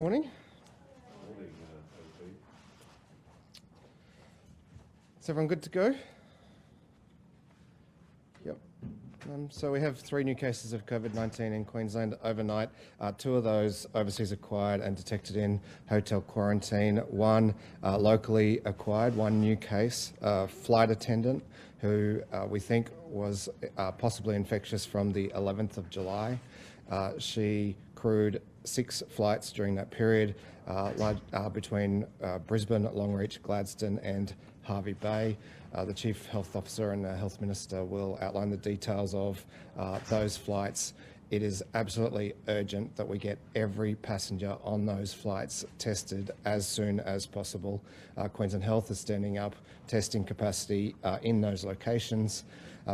Morning. Is everyone good to go? Yep. So we have 3 new cases of COVID-19 in Queensland overnight. 2 of those overseas acquired and detected in hotel quarantine. 1 locally acquired, 1 new case, a flight attendant who we think was possibly infectious from the 11th of July. She crewed 6 flights during that period between Brisbane, Longreach, Gladstone and Hervey Bay. The Chief Health Officer and the Health Minister will outline the details of those flights. It is absolutely urgent that we get every passenger on those flights tested as soon as possible. Queensland Health is standing up testing capacity in those locations.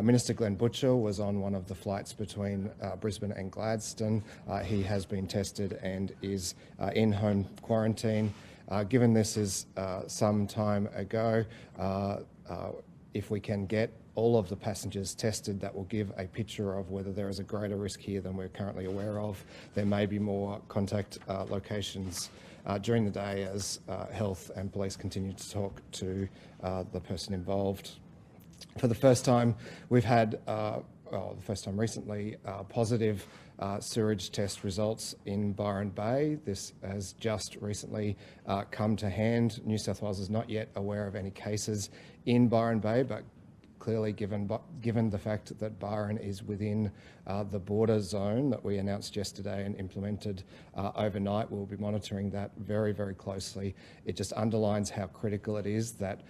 Minister Glenn Butcher was on one of the flights between Brisbane and Gladstone. He has been tested and is in home quarantine. Given this is some time ago, if we can get all of the passengers tested, that will give a picture of whether there is a greater risk here than we're currently aware of. There may be more contact locations during the day as health and police continue to talk to the person involved. For the first time, we've had, the first time recently, positive sewage test results in Byron Bay. This has just recently come to hand. New South Wales is not yet aware of any cases in Byron Bay, but clearly given the fact that Byron is within the border zone that we announced yesterday and implemented overnight, we'll be monitoring that very, very closely. It just underlines how critical it is that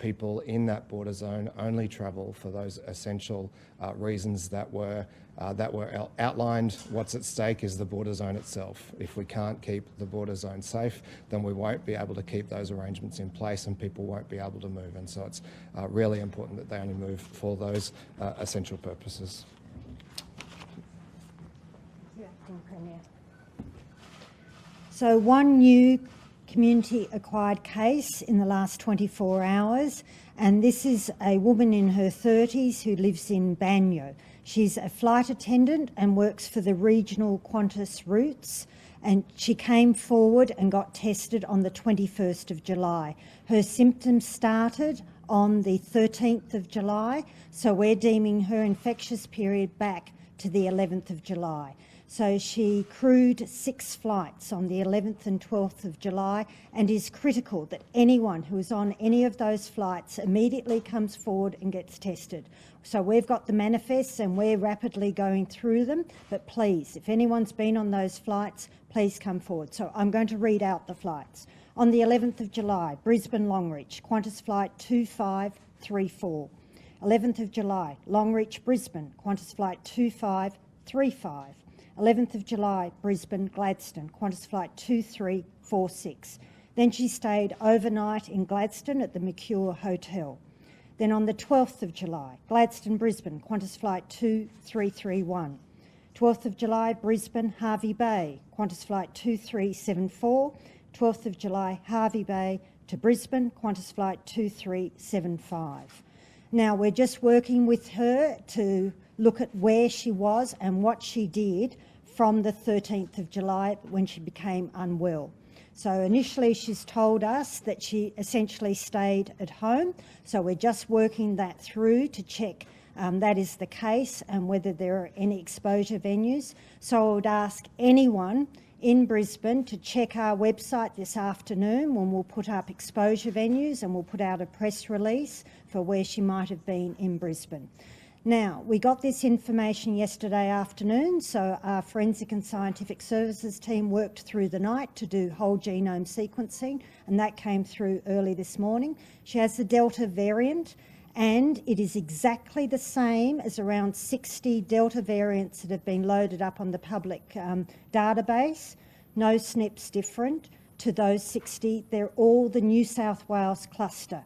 people in that border zone only travel for those essential reasons that were outlined. What's at stake is the border zone itself. If we can't keep the border zone safe, then we won't be able to keep those arrangements in place and people won't be able to move. And so it's really important that they only move for those essential purposes. So 1 new community acquired case in the last 24 hours, and this is a woman in her 30s who lives in Banyo. She's a flight attendant and works for the regional Qantas routes, and she came forward and got tested on the 21st of July. Her symptoms started on the 13th of July, so we're deeming her infectious period back to the 11th of July. So she crewed 6 flights on the 11th and 12th of July, and is critical that anyone who is on any of those flights immediately comes forward and gets tested. So we've got the manifests and we're rapidly going through them, but please, if anyone's been on those flights, please come forward. So I'm going to read out the flights. On the 11th of July, Brisbane Longreach, Qantas flight 2534. 11th of July, Longreach Brisbane, Qantas flight 2535. 11th of July, Brisbane Gladstone, Qantas flight 2346. Then she stayed overnight in Gladstone at the Mercure Hotel. Then on the 12th of July, Gladstone Brisbane, Qantas flight 2331. 12th of July, Brisbane Hervey Bay, Qantas flight 2374. 12th of July, Hervey Bay to Brisbane, Qantas flight 2375. Now we're just working with her to look at where she was and what she did from the 13th of July when she became unwell. So initially she's told us that she essentially stayed at home, so we're just working that through to check that is the case and whether there are any exposure venues. So I would ask anyone in Brisbane to check our website this afternoon when we'll put up exposure venues, and we'll put out a press release for where she might have been in Brisbane. Now, we got this information yesterday afternoon, so our Forensic and Scientific Services team worked through the night to do whole genome sequencing, and that came through early this morning. She has the Delta variant, and it is exactly the same as around 60 Delta variants that have been loaded up on the public database. No SNPs different to those 60. They're all the New South Wales cluster.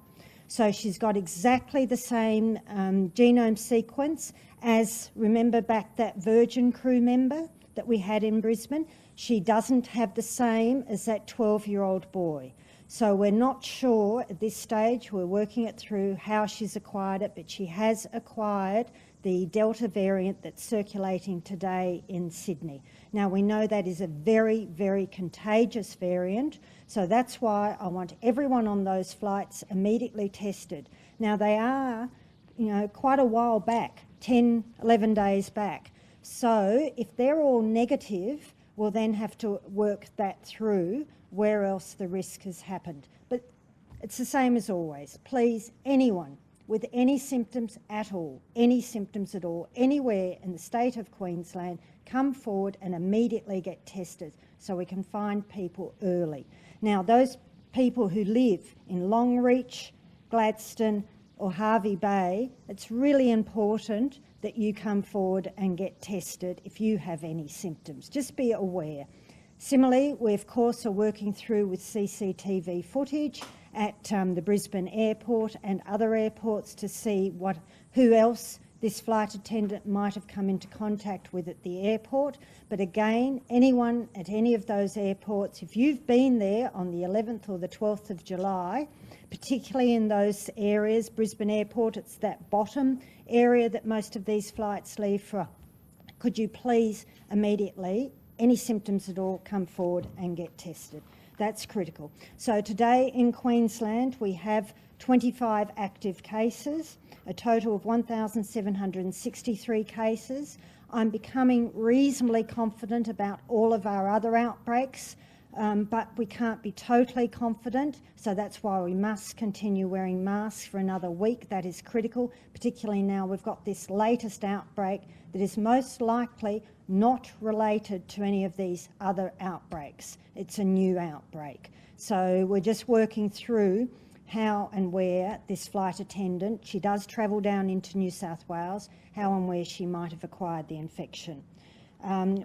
So she's got exactly the same genome sequence as, remember back that Virgin crew member that we had in Brisbane? She doesn't have the same as that 12-year-old boy. So we're not sure at this stage, we're working it through how she's acquired it, but she has acquired the Delta variant that's circulating today in Sydney. Now, we know that is a very, very contagious variant, so that's why I want everyone on those flights immediately tested. Now, they are, quite a while back, 10, 11 days back. So if they're all negative, we'll then have to work that through where else the risk has happened. But it's the same as always. Please, anyone with any symptoms at all, any symptoms at all, anywhere in the state of Queensland, come forward and immediately get tested so we can find people early. Now, those people who live in Longreach, Gladstone or Hervey Bay, it's really important that you come forward and get tested if you have any symptoms. Just be aware. Similarly, we of course are working through with CCTV footage at the Brisbane airport and other airports to see who else this flight attendant might have come into contact with at the airport. But again, anyone at any of those airports, if you've been there on the 11th or the 12th of July, particularly in those areas, Brisbane Airport, it's that bottom area that most of these flights leave from, could you please immediately, any symptoms at all, come forward and get tested. That's critical. So today in Queensland, we have 25 active cases, a total of 1,763 cases. I'm becoming reasonably confident about all of our other outbreaks, but we can't be totally confident, so that's why we must continue wearing masks for another week. That is critical, particularly now we've got this latest outbreak that is most likely not related to any of these other outbreaks. It's a new outbreak. So we're just working through how and where this flight attendant, she does travel down into New South Wales, how and where she might have acquired the infection.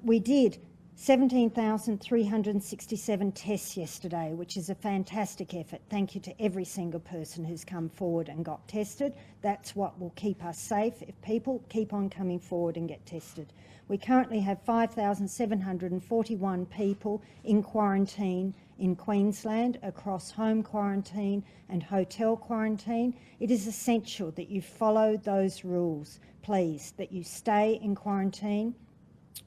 We did 17,367 tests yesterday, which is a fantastic effort. Thank you to every single person who's come forward and got tested. That's what will keep us safe if people keep on coming forward and get tested. We currently have 5,741 people in quarantine in Queensland across home quarantine and hotel quarantine. It is essential that you follow those rules, please, that you stay in quarantine.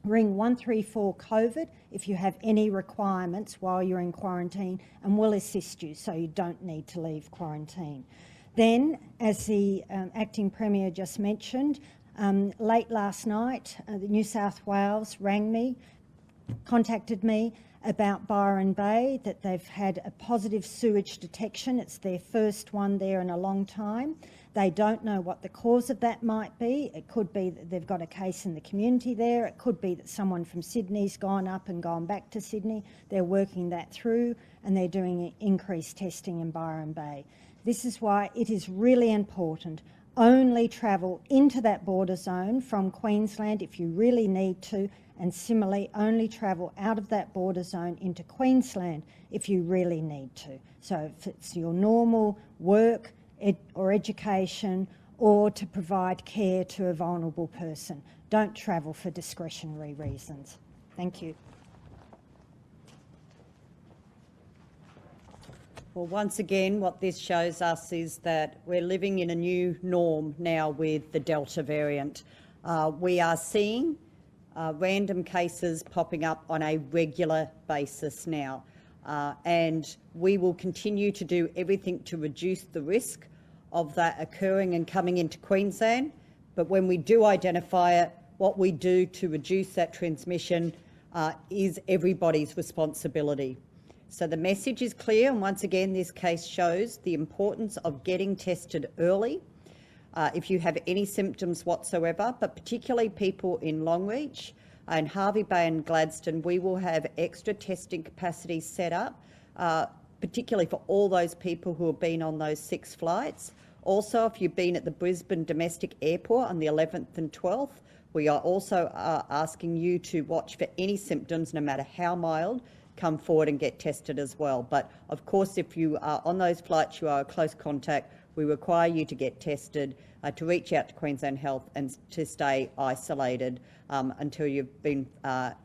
Ring 134 COVID if you have any requirements while you're in quarantine, and we'll assist you so you don't need to leave quarantine. Then, as the Acting Premier just mentioned, late last night, the New South Wales contacted me about Byron Bay, that they've had a positive sewage detection. It's their first one there in a long time. They don't know what the cause of that might be. It could be that they've got a case in the community there. It could be that someone from Sydney's gone up and gone back to Sydney. They're working that through and they're doing increased testing in Byron Bay. This is why it is really important. Only travel into that border zone from Queensland if you really need to, and similarly only travel out of that border zone into Queensland if you really need to. So if it's your normal work or education or to provide care to a vulnerable person, don't travel for discretionary reasons. Thank you. Well, once again, what this shows us is that we're living in a new norm now with the Delta variant. We are seeing random cases popping up on a regular basis now, and we will continue to do everything to reduce the risk of that occurring and coming into Queensland. But when we do identify it, what we do to reduce that transmission is everybody's responsibility. So the message is clear, and once again this case shows the importance of getting tested early if you have any symptoms whatsoever, but particularly people in Longreach and Hervey Bay and Gladstone, we will have extra testing capacity set up, particularly for all those people who have been on those 6 flights. Also, if you've been at the Brisbane Domestic Airport on the 11th and 12th, we are also asking you to watch for any symptoms, no matter how mild, come forward and get tested as well. But of course, if you are on those flights, you are a close contact, we require you to get tested, to reach out to Queensland Health and to stay isolated until you've been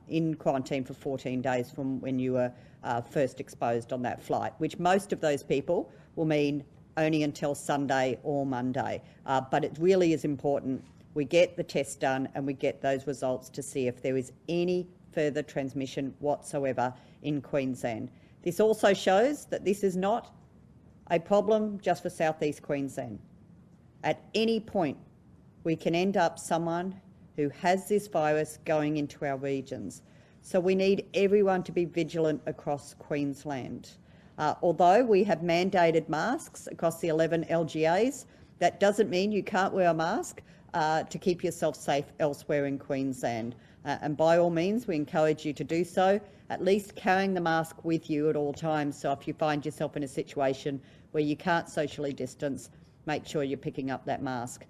in quarantine for 14 days from when you were first exposed on that flight, which most of those people will mean only until Sunday or Monday. But it really is important we get the test done and we get those results to see if there is any further transmission whatsoever in Queensland. This also shows that this is not a problem just for southeast Queensland. At any point, we can end up someone who has this virus going into our regions. So we need everyone to be vigilant across Queensland. Although we have mandated masks across the 11 LGAs, that doesn't mean you can't wear a mask to keep yourself safe elsewhere in Queensland. And by all means, we encourage you to do so, at least carrying the mask with you at all times. So if you find yourself in a situation where you can't socially distance, make sure you're picking up that mask.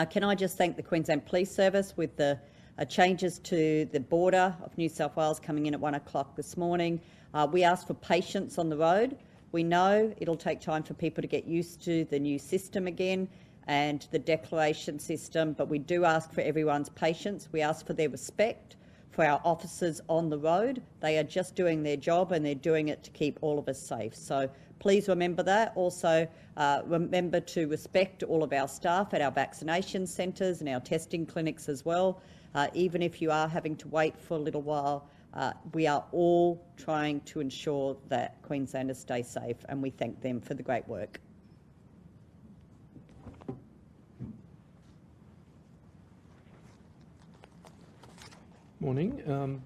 Can I just thank the Queensland Police Service with the changes to the border of New South Wales coming in at 1 o'clock this morning. We asked for patience on the road. We know it'll take time for people to get used to the new system again and the declaration system, but we do ask for everyone's patience. We ask for their respect for our officers on the road. They are just doing their job and they're doing it to keep all of us safe. So please remember that. Also, remember to respect all of our staff at our vaccination centres and our testing clinics as well. Even if you are having to wait for a little while, we are all trying to ensure that Queenslanders stay safe, and we thank them for the great work. Morning.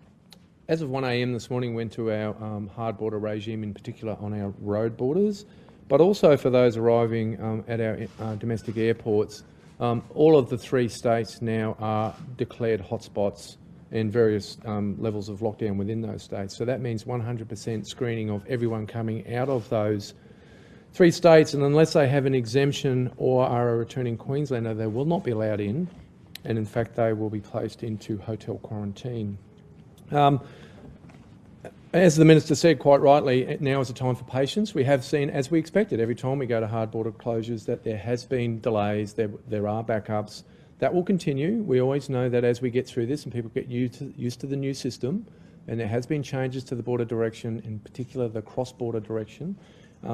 As of 1 a.m. this morning, went to our hard border regime, in particular on our road borders, but also for those arriving at our domestic airports. All of the 3 states now are declared hotspots and various levels of lockdown within those states. So that means 100% screening of everyone coming out of those 3 states, and unless they have an exemption or are a returning Queenslander, they will not be allowed in, and in fact they will be placed into hotel quarantine. As the Minister said quite rightly, now is a time for patience. We have seen, as we expected, every time we go to hard border closures, that there has been delays, there are backups. That will continue. We always know that as we get through this and people get used to the new system, and there has been changes to the border direction, in particular the cross-border direction,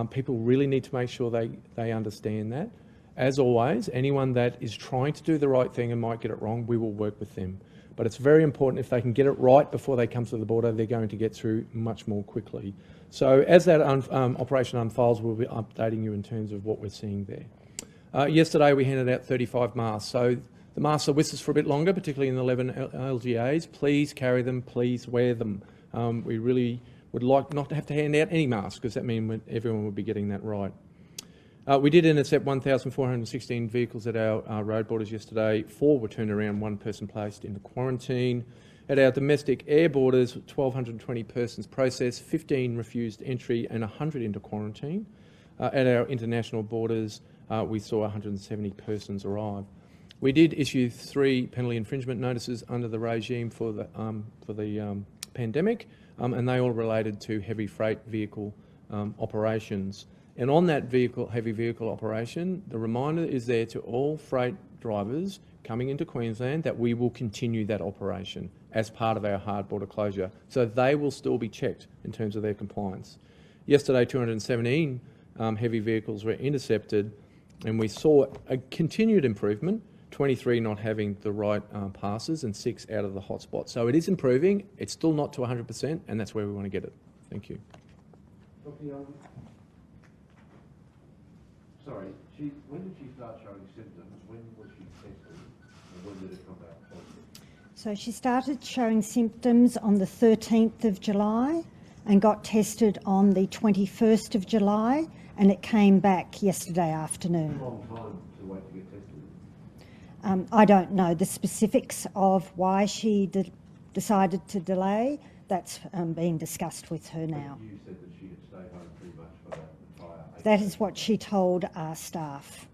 people really need to make sure they understand that. As always, anyone that is trying to do the right thing and might get it wrong, we will work with them. But it's very important, if they can get it right before they come to the border, they're going to get through much more quickly. So as that operation unfolds, we'll be updating you in terms of what we're seeing there. Yesterday we handed out 35 masks. So the masks are with us for a bit longer, particularly in the 11 LGAs. Please carry them, please wear them. We really would like not to have to hand out any masks, because that means everyone would be getting that right. We did intercept 1,416 vehicles at our road borders yesterday. 4 were turned around, 1 person placed into quarantine. At our domestic air borders, 1,220 persons processed, 15 refused entry and 100 into quarantine. At our international borders, we saw 170 persons arrive. We did issue 3 penalty infringement notices under the regime for the pandemic, and they all related to heavy freight vehicle operations. And on that heavy vehicle operation, the reminder is there to all freight drivers coming into Queensland that we will continue that operation as part of our hard border closure. So they will still be checked in terms of their compliance. Yesterday, 217 heavy vehicles were intercepted, and we saw a continued improvement, 23 not having the right passes and 6 out of the hotspot. So it is improving. It's still not to 100%, and that's where we want to get it. Thank you. Sorry, when did she start showing symptoms? When was she tested? And when did it come back positive? So she started showing symptoms on the 13th of July and got tested on the 21st of July, and it came back yesterday afternoon. A long time to wait to get tested? I don't know the specifics of why she decided to delay. That's being discussed with her now. You said that she had stayed home pretty much for that entire 8 That is what she told our staff.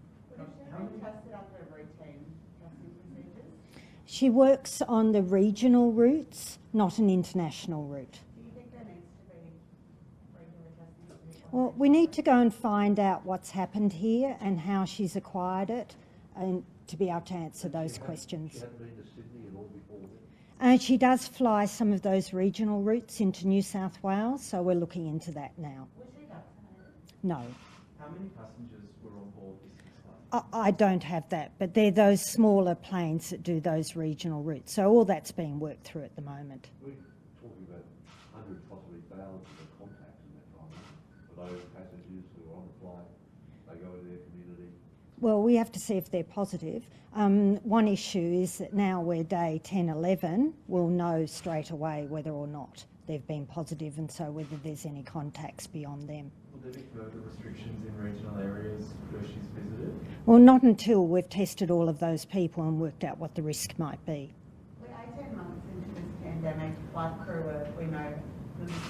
She works on the regional routes, not an international route. Do you think there needs to be regular testing? Well, we need to go and find out what's happened here and how she's acquired it, and to be able to answer those questions. She hadn't been to Sydney at all before then? And she does fly some of those regional routes into New South Wales, so we're looking into that now. Was she vaccinated? No. How many passengers were on board this flight? I don't have that, but they're those smaller planes that do those regional routes. So all that's being worked through at the moment. We're talking about hundreds, possibly thousands of contacts in that time. For those passengers who are on the flight, they go to their community. Well, we have to see if they're positive. One issue is that now we're day 10, 11, we'll know straight away whether or not they've been positive, and so whether there's any contacts beyond them. Will there be further restrictions in regional areas where she's visited? Well, not until we've tested all of those people and worked out what the risk might be. We're 18 months into this pandemic. Flight crew are, we know,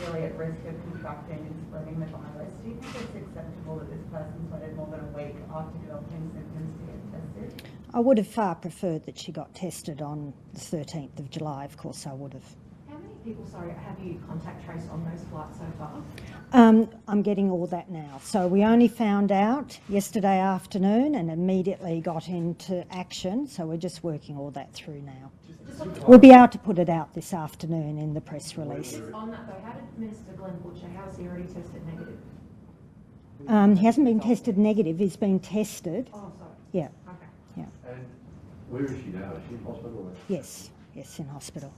really at risk of contracting and spreading the virus. Do you think it's acceptable that this person's waited more than a week after developing symptoms to get tested? I would have far preferred that she got tested on the 13th of July, of course I would have. How many people, have you contact traced on those flights so far? I'm getting all that now. So we only found out yesterday afternoon and immediately got into action. So we're just working all that through now. We'll be able to put it out this afternoon in the press release. Just on that though, how did Minister Glenn Butcher, how has he already tested negative? He hasn't been tested negative, he's been tested. Oh, sorry. Yeah, Okay. yeah. And where is she now? Is she in hospital? Or? Yes, in hospital.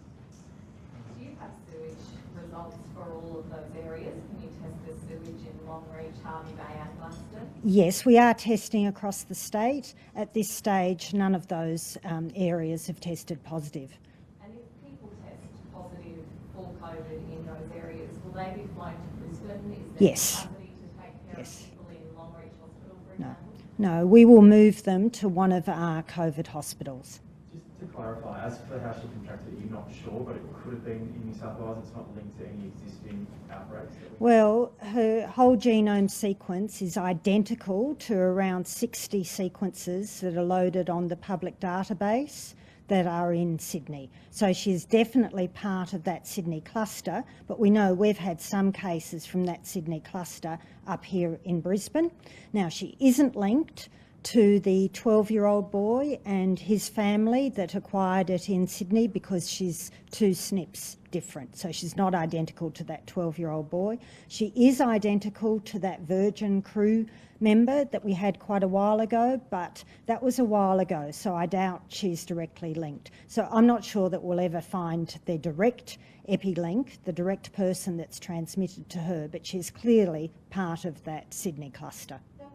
Do you have sewage results for all of those areas? Can you test the sewage in Longreach, Harvey Bay and Gloucester? Yes, we are testing across the state. At this stage, none of those areas have tested positive. And if people test positive for COVID in those areas, will they be flown to Brisbane? Is there Yes. capacity to take care Yes. of people in Longreach Hospital, for No, example? no, we will move them to one of our COVID hospitals. Just to clarify, as for how she contracted it, you're not sure, but it could have been in New South Wales. It's not linked to any existing outbreaks. Well, her whole genome sequence is identical to around 60 sequences that are loaded on the public database that are in Sydney. So she's definitely part of that Sydney cluster, but we know we've had some cases from that Sydney cluster up here in Brisbane. Now, she isn't linked to the 12-year-old boy and his family that acquired it in Sydney because she's 2 SNPs different. So she's not identical to that 12-year-old boy. She is identical to that Virgin crew member that we had quite a while ago, but that was a while ago, so I doubt she's directly linked. So I'm not sure that we'll ever find the direct epi-link, the direct person that's transmitted to her, but she's clearly part of that Sydney cluster. When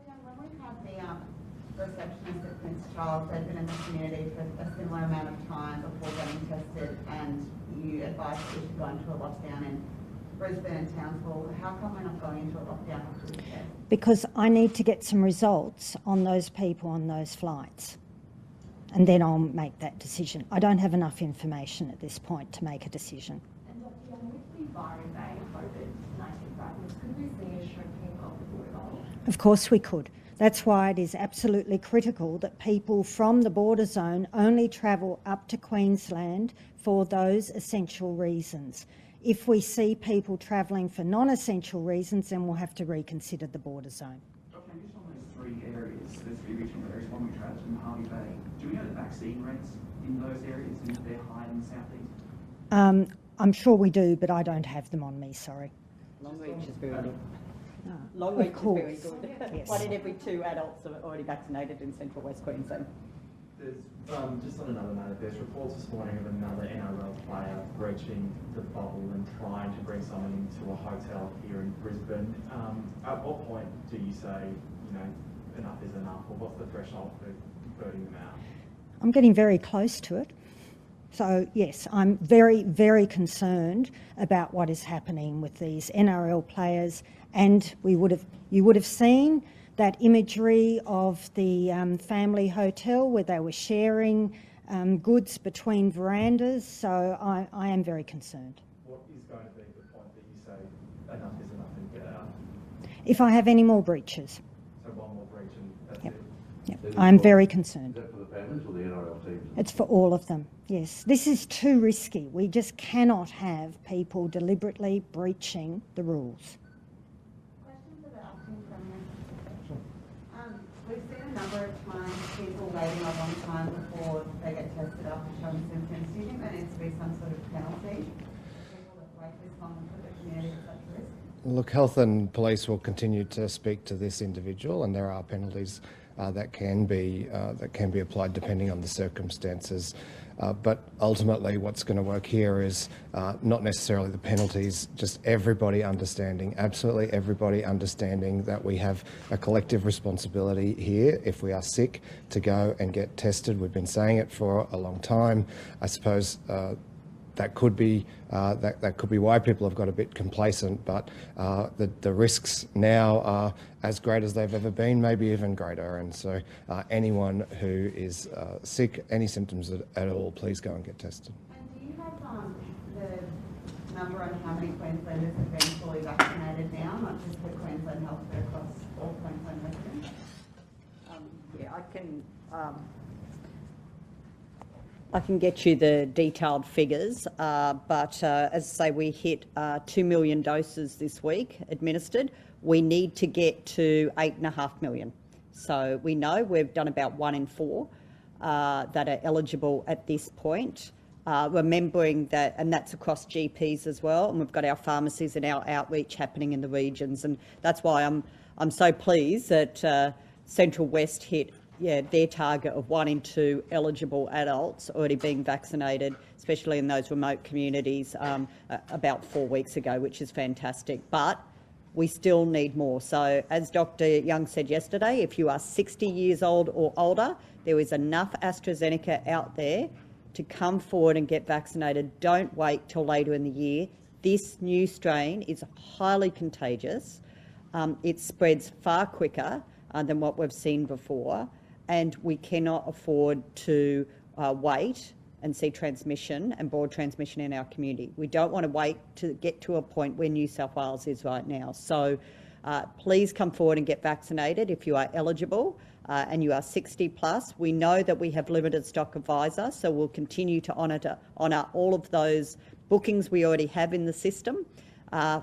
we have the receptionist at Prince Charles, they've been in the community for a similar amount of time before getting tested, and you advised that we should go into a lockdown in Brisbane and Townsville. How come we're not going into a lockdown after the test? Because I need to get some results on those people on those flights, and then I'll make that decision. I don't have enough information at this point to make a decision. And Dr. Young, with the Byron Bay COVID-19 fragments, could we see a shrinking of the border bubble? Of course we could. That's why it is absolutely critical that people from the border zone only travel up to Queensland for those essential reasons. If we see people travelling for non-essential reasons, then we'll have to reconsider the border zone. Dr. just on those 3 areas, those 3 regional areas, one we travelled from Harvey Bay, do we know the vaccine rates in those areas, and if they're high in the southeast? I'm sure we do, but I don't have them on me, sorry. Longreach is very good. Of Longreach is course. very good. Yes. 1 in every 2 adults are already vaccinated in Central West Queensland. There's, just on another note, there's reports this morning of another NRL player breaching the bubble and trying to bring someone into a hotel here in Brisbane. At what point do you say, enough is enough, or what's the threshold for birding them out? I'm getting very close to it. So yes, I'm very, very concerned about what is happening with these NRL players, and you would have seen that imagery of the family hotel where they were sharing goods between verandas. So I am very concerned. What is going to be the point that you say enough is enough and get out? If I have any more breaches, So one more breach and that's Yep. it? yep, I'm very concerned. Is that for the families or the NRL teams? It's for all of them, yes. This is too risky. We just cannot have people deliberately breaching the rules. Questions about Premier? We've seen a number of times people waiting a long time before they get tested after showing symptoms. Do you think there needs to be some sort of penalty for people that wait this long and put the community at such risk? Look, Health and Police will continue to speak to this individual, and there are penalties that can be applied depending on the circumstances. But ultimately what's going to work here is not necessarily the penalties, just everybody understanding, absolutely everybody understanding that we have a collective responsibility here if we are sick to go and get tested. We've been saying it for a long time. I suppose that could be why people have got a bit complacent, but the risks now are as great as they've ever been, maybe even greater. And so anyone who is sick, any symptoms at all, please go and get tested. And do you have the number on how many Queenslanders have been fully vaccinated now, not just for Queensland Health, but across all Queensland residents? Yeah, I can get you the detailed figures, but as I say, we hit 2 million doses this week administered. We need to get to 8.5 million. So we know we've done about 1 in 4 that are eligible at this point. Remembering that, and that's across GPs as well, and we've got our pharmacies and our outreach happening in the regions, and that's why I'm so pleased that Central West hit their target of 1 in 2 eligible adults already being vaccinated, especially in those remote communities, about 4 weeks ago, which is fantastic. But we still need more. So as Dr. Young said yesterday, if you are 60 years old or older, there is enough AstraZeneca out there to come forward and get vaccinated. Don't wait till later in the year. This new strain is highly contagious. It spreads far quicker than what we've seen before. And we cannot afford to wait and see transmission and broad transmission in our community. We don't want to wait to get to a point where New South Wales is right now. So please come forward and get vaccinated if you are eligible and you are 60 plus. We know that we have limited stock of Pfizer, so we'll continue to honour all of those bookings we already have in the system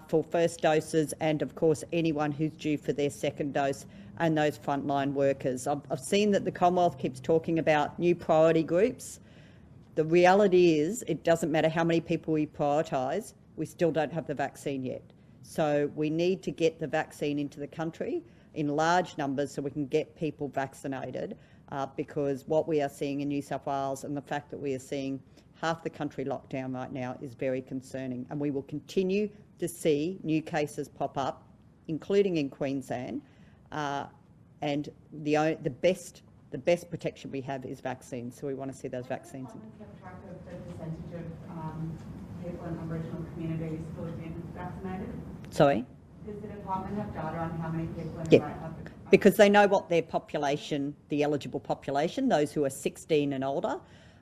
for first doses, and of course anyone who's due for their second dose, and those frontline workers. I've seen that the Commonwealth keeps talking about new priority groups. The reality is it doesn't matter how many people we prioritise, we still don't have the vaccine yet. So we need to get the vaccine into the country in large numbers so we can get people vaccinated, because what we are seeing in New South Wales and the fact that we are seeing half the country locked down right now is very concerning. And we will continue to see new cases pop up, including in Queensland. And the best protection we have is vaccines, so we want to see those vaccines. Does the department keep track of the percentage of people in Aboriginal communities who have been vaccinated? Sorry? Does the department have data on how many people in Yeah, because they know what their population, the eligible population, those who are 16 and older,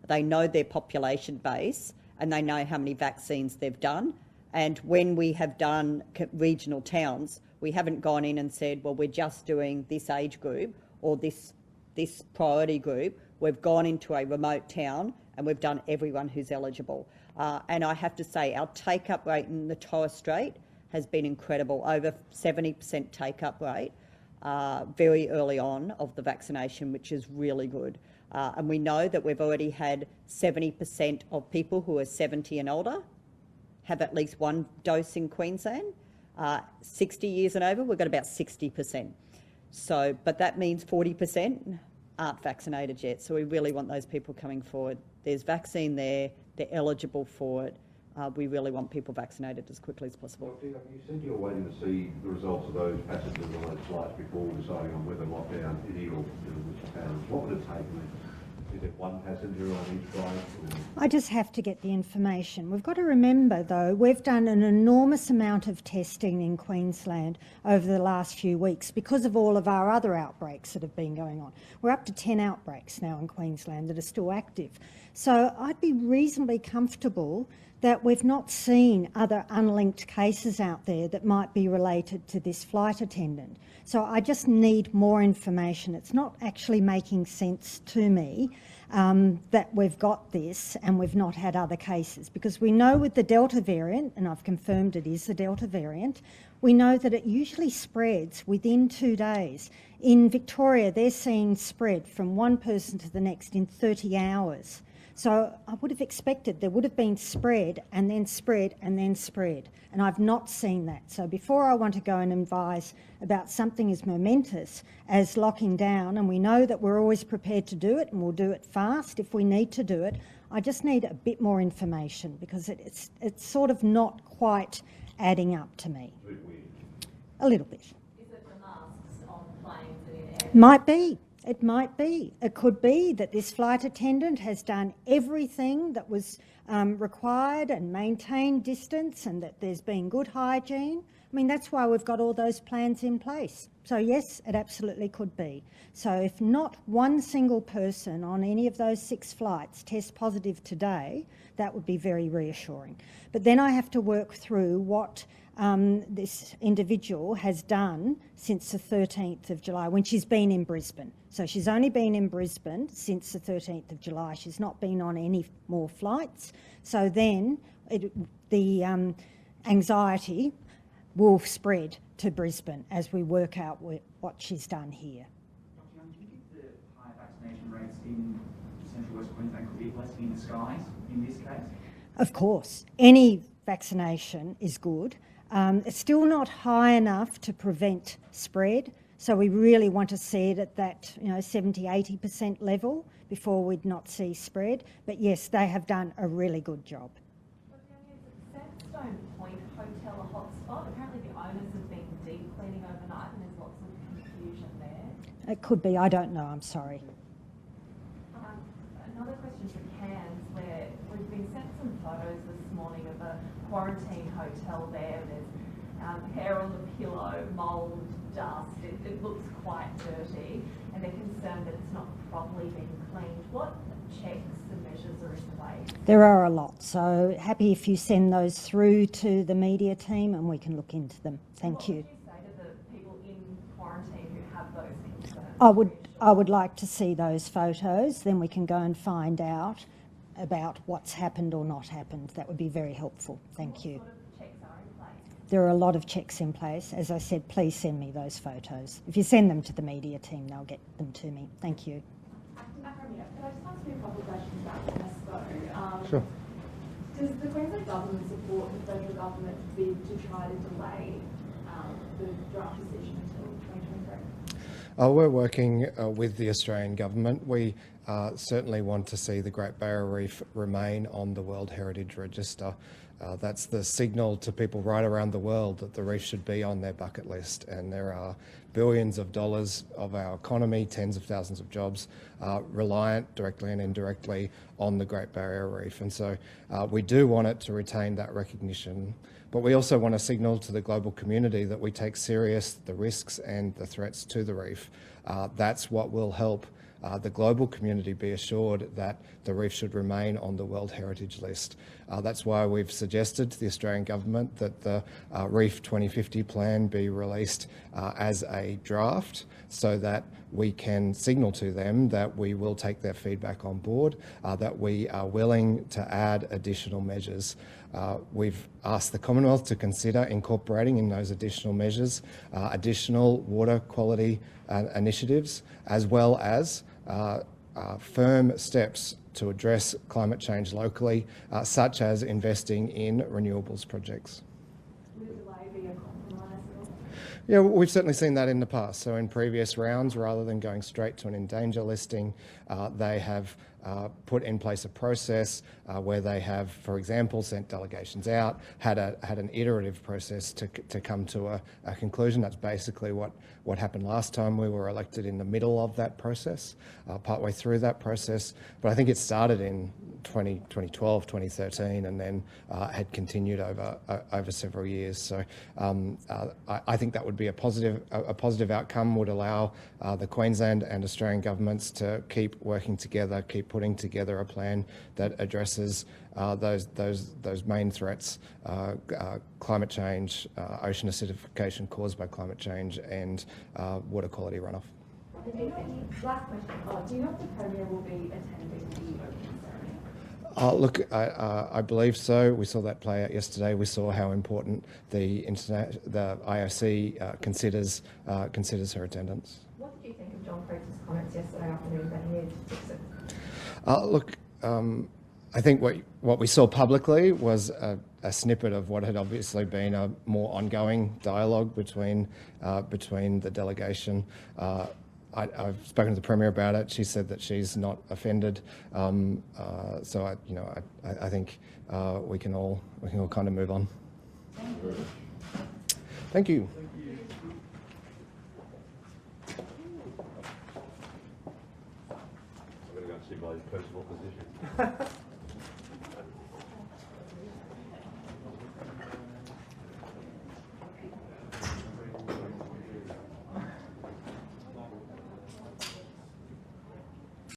they know their population base and they know how many vaccines they've done. And when we have done regional towns, we haven't gone in and said, well, we're just doing this age group or this priority group. We've gone into a remote town and we've done everyone who's eligible. And I have to say, our take-up rate in the Torres Strait has been incredible, over 70% take-up rate very early on of the vaccination, which is really good. And we know that we've already had 70% of people who are 70 and older have at least 1 dose in Queensland. 60 years and over, we've got about 60%. So, but that means 40% aren't vaccinated yet. So we really want those people coming forward. There's vaccine there, they're eligible for it. We really want people vaccinated as quickly as possible. Dr. Young, you said you're waiting to see the results of those passengers on those flights before deciding on whether lockdown is illegal in which towns. What would it take? Is it 1 passenger on each flight? I just have to get the information. We've got to remember, though, we've done an enormous amount of testing in Queensland over the last few weeks because of all of our other outbreaks that have been going on. We're up to 10 outbreaks now in Queensland that are still active. So I'd be reasonably comfortable that we've not seen other unlinked cases out there that might be related to this flight attendant. So I just need more information. It's not actually making sense to me that we've got this and we've not had other cases, because we know with the Delta variant, and I've confirmed it is the Delta variant, we know that it usually spreads within 2 days. In Victoria, they're seeing spread from one person to the next in 30 hours. So I would have expected there would have been spread and then spread and then spread, and I've not seen that. So before I want to go and advise about something as momentous as locking down, and we know that we're always prepared to do it and we'll do it fast if we need to do it, I just need a bit more information because it's sort of not quite adding up to me. It's a bit weird. A little bit. Is it the masks on planes and in air? Might be. It might be. It could be that this flight attendant has done everything that was required and maintained distance and that there's been good hygiene. I mean, that's why we've got all those plans in place. So yes, it absolutely could be. So if not one single person on any of those 6 flights tests positive today, that would be very reassuring. But then I have to work through what this individual has done since the 13th of July when she's been in Brisbane. So she's only been in Brisbane since the 13th of July. She's not been on any more flights. So then the anxiety will spread to Brisbane as we work out what she's done here. Dr. Young, do you think the high vaccination rates in central West Queensland could be a blessing in disguise in this case? Of course, any vaccination is good. It's still not high enough to prevent spread, so we really want to see it at that 70-80% level before we'd not see spread. But yes, they have done a really good job. Sandstone Point Hotel a hotspot? Apparently the owners have been deep cleaning overnight and there's lots of confusion there. It could be, I don't know, I'm sorry. Another question for Cairns, where we've been sent some photos this morning of a quarantine hotel there. There's hair on the pillow, mould, dust. It looks quite dirty and they're concerned that it's not properly being cleaned. What checks and measures are in place? There are a lot, so happy if you send those through to the media team and we can look into them. Thank you. What would you say to the people in quarantine who have those concerns? I would like to see those photos, then we can go and find out about what's happened or not happened. That would be very helpful. Thank you. What sort of checks are in place? There are a lot of checks in place. As I said, please send me those photos. If you send them to the media team, they'll get them to me. Thank you. Can I just ask you a couple of questions about UNESCO? Sure. Does the Queensland Government support the federal government's bid to try to delay the draft decision until 2023? We're working with the Australian Government. We certainly want to see the Great Barrier Reef remain on the World Heritage Register. That's the signal to people right around the world that the reef should be on their bucket list, and there are billions of dollars of our economy, tens of thousands of jobs, reliant directly and indirectly on the Great Barrier Reef. And so we do want it to retain that recognition, but we also want to signal to the global community that we take serious the risks and the threats to the reef. That's what will help the global community be assured that the reef should remain on the World Heritage List. That's why we've suggested to the Australian Government that the Reef 2050 plan be released as a draft so that we can signal to them that we will take their feedback on board, that we are willing to add additional measures. We've asked the Commonwealth to consider incorporating in those additional measures additional water quality initiatives, as well as firm steps to address climate change locally, such as investing in renewables projects. Would a delay be a compromise at all? Yeah, we've certainly seen that in the past. So in previous rounds, rather than going straight to an in danger listing, they have put in place a process where they have, for example, sent delegations out, had an iterative process to come to a conclusion. That's basically what happened last time. We were elected in the middle of that process, partway through that process. But I think it started in 2012, 2013, and then had continued over several years. So I think that would be a positive outcome, would allow the Queensland and Australian governments to keep working together, keep putting together a plan that addresses those main threats: climate change, ocean acidification caused by climate change, and water quality runoff. Last question. Do you know if the Premier will be attending the opening ceremony? Look, I believe so. We saw that play out yesterday. We saw how important the IOC considers her attendance. What did you think of John Fraser's comments yesterday afternoon that he needed to fix it? Look, I think what we saw publicly was a snippet of what had obviously been a more ongoing dialogue between the delegation. I've spoken to the Premier about it. She said that she's not offended. So I think we can all kind of move on. Thank you. I'm going to go and see my personal position.